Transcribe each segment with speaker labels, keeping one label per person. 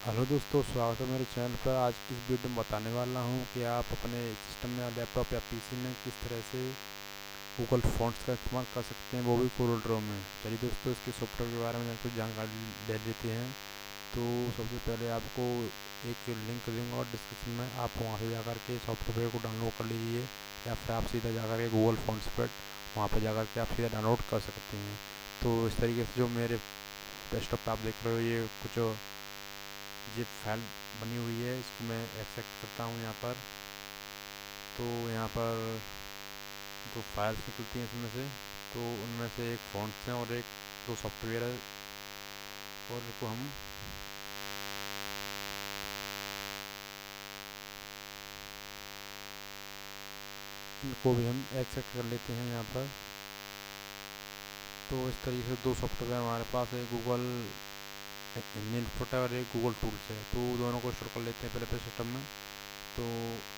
Speaker 1: Hello दोस्तों, स्वागत है मेरे चैनल पर। आज की इस वीडियो में बताने वाला हूं कि आप अपने सिस्टम या लैपटॉप या पीसी में किस तरह से गूगल फॉन्ट्स का इस्तेमाल कर सकते हैं, वो भी कोरल ड्रॉ में। चलिए दोस्तों, इसके सॉफ्टवेयर के बारे में कुछ जानकारी ले लेते हैं। तो सबसे पहले आपको एक लिंक दूंगा और डिस्क्रिप्शन में, आप वहाँ से जाकर के सॉफ्टवेयर को डाउनलोड कर लीजिए, या फिर आप सीधा जाकर के गूगल फॉन्ट्स पर वहाँ पर जाकर के आप सीधा डाउनलोड कर सकते हैं। तो इस तरीके से जो मेरे डेस्कटॉप पर आप देख रहे हो, ये कुछ जिप फाइल बनी हुई है, इसको मैं एक्सेप्ट करता हूँ यहाँ पर। तो यहाँ पर दो फाइल्स निकलती हैं इसमें से, तो उनमें से एक फॉन्ट्स हैं और एक दो सॉफ्टवेयर है, और इनको हम इनको भी हम एक्सेप्ट कर लेते हैं यहाँ पर। तो इस तरीके से दो सॉफ्टवेयर हमारे पास है, गूगल हिंदी इनपुट है और एक गूगल टूल्स है। तो दोनों को इंस्टॉल कर लेते हैं पहले अपने सिस्टम में। तो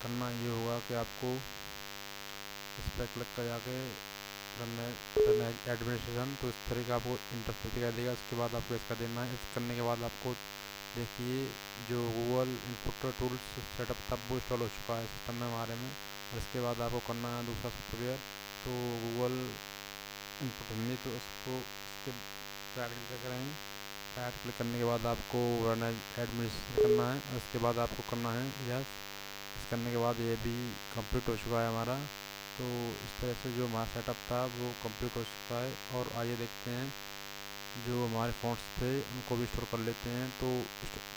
Speaker 1: करना ये होगा कि आपको इस पर क्लिक कर जाके रन एडमिनिस्ट्रेशन, तो इस तरह का आपको इंटरफेस दिखाई देगा। इसके बाद आपको इसका देना है। इस करने के बाद आपको देखिए जो गूगल इनपुट टूल्स सेटअप था वो इंस्टॉल हो चुका है सिस्टम में हमारे में। और इसके बाद आपको करना है दूसरा सॉफ्टवेयर, तो गूगल इनपुट हिंदी, तो इसको इसके राइट क्लिक करेंगे। राइट क्लिक करने के बाद आपको रन एडमिनिस्ट्रेशन करना है, और इसके बाद आपको करना है यस। इस करने के बाद ये भी कंप्लीट हो चुका है हमारा। तो इस तरह से जो हमारा सेटअप था वो कंप्लीट हो चुका है। और आइए देखते हैं जो हमारे फ़ॉन्ट्स थे उनको भी स्टोर कर लेते हैं। तो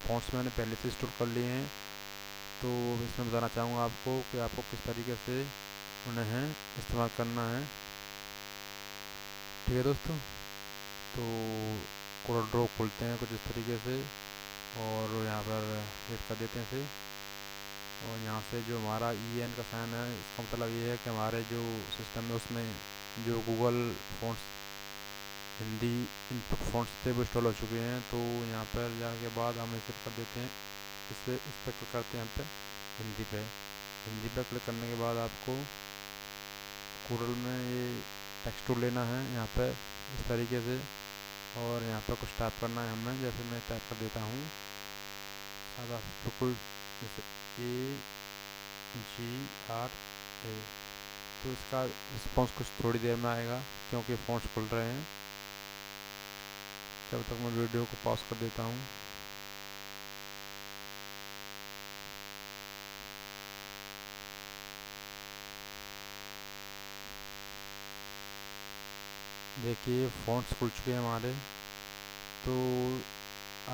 Speaker 1: फ़ॉन्ट्स मैंने पहले से स्टोर कर लिए हैं। तो इसमें बताना चाहूँगा आपको कि आपको किस तरीके से उन्हें इस्तेमाल करना है। ठीक है दोस्तों, तो कोरल ड्रॉ खोलते हैं कुछ इस तरीके से, और यहाँ पर वेट कर देते हैं इसे। और यहाँ से जो हमारा EN का साइन है, इसका मतलब ये है कि हमारे जो सिस्टम है उसमें जो Google fonts Hindi input fonts थे वो इंस्टॉल हो चुके हैं। तो यहाँ पर जाने के बाद हम इसे कर देते हैं, इस पर क्लिक करते हैं यहाँ पे हिंदी पे क्लिक करने के बाद आपको कोरल में ये टेक्स्ट टूल लेना है यहाँ पे इस तरीके से, और यहाँ पर कुछ टाइप करना है हमें। जैसे मैं टाइप कर देता हूँ सादा बिल्कुल, जैसे AGRA। तो इसका रिस्पॉन्स कुछ थोड़ी देर में आएगा, क्योंकि फ़ॉन्ट्स खुल रहे हैं। तब तक मैं वीडियो को पॉज कर देता हूँ। देखिए फ़ॉन्ट्स खुल चुके हैं हमारे। तो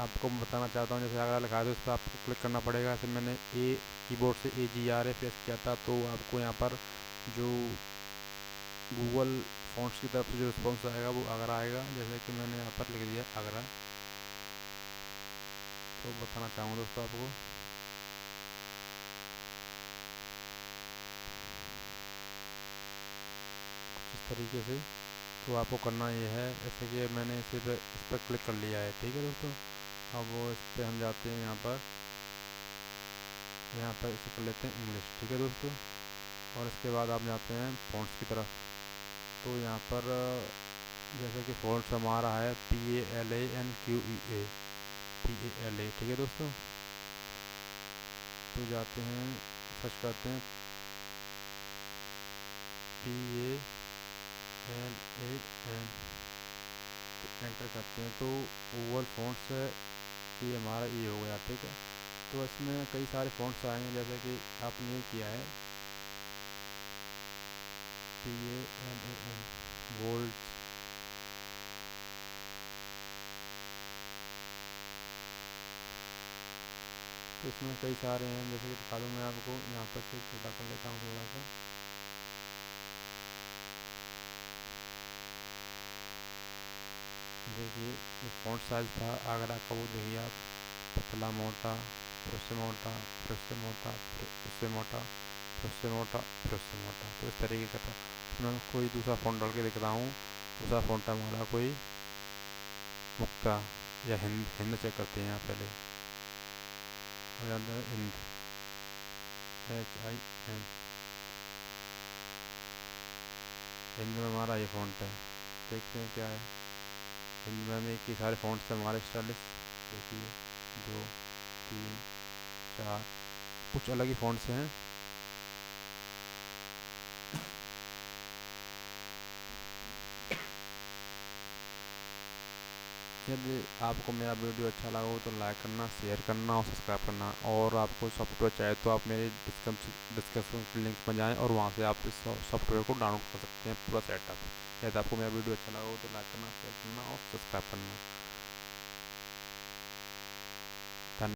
Speaker 1: आपको मैं बताना चाहता हूँ, जैसे अगर लिखा है तो इस पर आपको क्लिक करना पड़ेगा। जैसे मैंने कीबोर्ड से AGRA प्रेस किया था, तो आपको यहाँ पर जो गूगल फॉन्ट्स की तरफ से जो रिस्पॉन्स आएगा वो आगरा आएगा, जैसे कि मैंने यहाँ पर लिख दिया आगरा। तो बताना चाहूँगा दोस्तों आपको, कुछ इस तरीके से। तो आपको करना ये है, जैसे कि मैंने इस पर क्लिक कर लिया है। ठीक है दोस्तों, अब वो इस पर हम जाते हैं यहाँ पर इसे कर लेते हैं इंग्लिश। ठीक है दोस्तों, और इसके बाद आप जाते हैं फॉन्ट्स की तरफ। तो यहाँ पर जैसे कि फॉन्ट्स हमारा है PALANQEA, PALA। ठीक है दोस्तों, तो जाते हैं सर्च करते हैं PALAN, तो एंटर करते हैं। तो गूगल फॉन्ट्स है, ये हमारा ये हो गया। ठीक है, तो इसमें कई सारे फॉन्ट्स आएंगे, जैसे कि आपने ये किया है PALAN गोल्ड। तो इसमें कई सारे हैं, जैसे कि दिखा दूँ मैं आपको। यहाँ पर से छोटा कर लेता हूँ थोड़ा सा। देखिए ये फॉन्ट साइज था आगरा का, वो देखिए आप, पतला मोटा, फिर उससे मोटा, फिर उससे मोटा, फिर उससे मोटा, फिर उससे मोटा, फिर उससे मोटा। तो इस तरीके का था। मैं कोई दूसरा फ़ॉन्ट डाल के दिख रहा हूँ। दूसरा फ़ॉन्ट है हमारा कोई मुक्ता या हिंद चेक करते हैं यहाँ पहले। हिंद, HIN, हिंद में हमारा ये फ़ॉन्ट है। देखते हैं क्या है। हिंद में भी कई सारे फ़ॉन्ट्स हैं हमारे स्टाइलिश। देखिए 2 3 4 कुछ अलग ही फ़ॉन्ट्स हैं। यदि आपको मेरा वीडियो अच्छा लगा हो तो लाइक करना, शेयर करना और सब्सक्राइब करना। और आपको सॉफ्टवेयर चाहिए तो आप मेरे डिस्क्रिप्शन के लिंक में जाएं और वहां से आप इस सॉफ्टवेयर को डाउनलोड कर सकते हैं, पूरा सेटअप। यदि आपको मेरा वीडियो अच्छा लगा हो तो लाइक करना, शेयर करना और सब्सक्राइब करना।